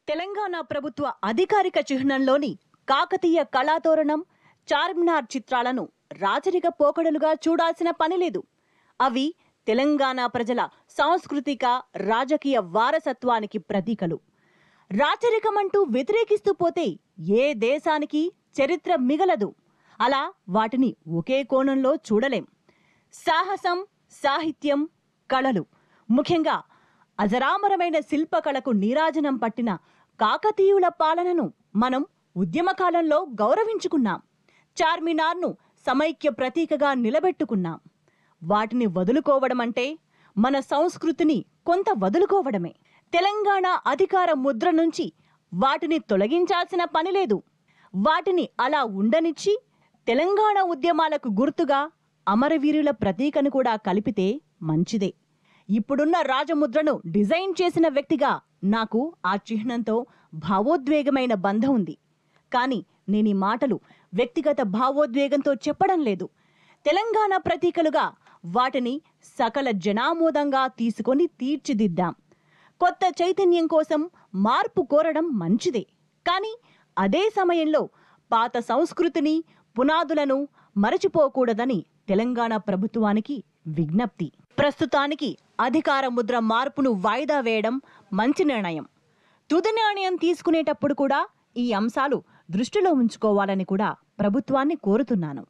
తెలంగాణ ప్రభుత్వ అధికారిక చిహ్నంలోని కాకతీయ కళాతోరణం, చార్మినార్ చిత్రాలను రాజరిక పోకడలుగా చూడాల్సిన పనిలేదు. అవి తెలంగాణ ప్రజల సాంస్కృతిక, రాజకీయ వారసత్వానికి ప్రతీకలు. రాచరికమంటూ వ్యతిరేకిస్తూ పోతే ఏ దేశానికి చరిత్ర మిగలదు. అలా వాటిని ఒకే కోణంలో చూడలేం. సాహసం, సాహిత్యం, కళలు, ముఖ్యంగా అజరామరమైన శిల్పకళకు నీరాజనం పట్టిన కాకతీయుల పాలనను మనం ఉద్యమకాలంలో గౌరవించుకున్నాం. చార్మినార్ను సమైక్య ప్రతీకగా నిలబెట్టుకున్నాం. వాటిని వదులుకోవడం అంటే మన సంస్కృతిని కొంత వదులుకోవడమే. తెలంగాణ అధికార ముద్ర నుంచి వాటిని తొలగించాల్సిన పనిలేదు. వాటిని అలా ఉండనిచ్చి తెలంగాణ ఉద్యమాలకు గుర్తుగా అమరవీరుల ప్రతీకను కూడా కలిపితే మంచిదే. ఇప్పుడున్న రాజముద్రను డిజైన్ చేసిన వ్యక్తిగా నాకు ఆ చిహ్నంతో భావోద్వేగమైన బంధం ఉంది. కానీ నేను ఈ మాటలు వ్యక్తిగత భావోద్వేగంతో చెప్పడం లేదు. తెలంగాణ ప్రతీకలుగా వాటిని సకల జనామోదంగా తీసుకొని తీర్చిదిద్దాం. కొత్త చైతన్యం కోసం మార్పు కోరడం మంచిదే. కానీ అదే సమయంలో పాత సంస్కృతిని, పునాదులను మరచిపోకూడదని తెలంగాణ ప్రభుత్వానికి విజ్ఞప్తి. ప్రస్తుతానికి అధికార ముద్ర మార్పును వాయిదా వేయడం మంచి నిర్ణయం. తుది నిర్ణయం తీసుకునేటప్పుడు కూడా ఈ అంశాలు దృష్టిలో ఉంచుకోవాలని కూడా ప్రభుత్వాన్ని కోరుతున్నాను.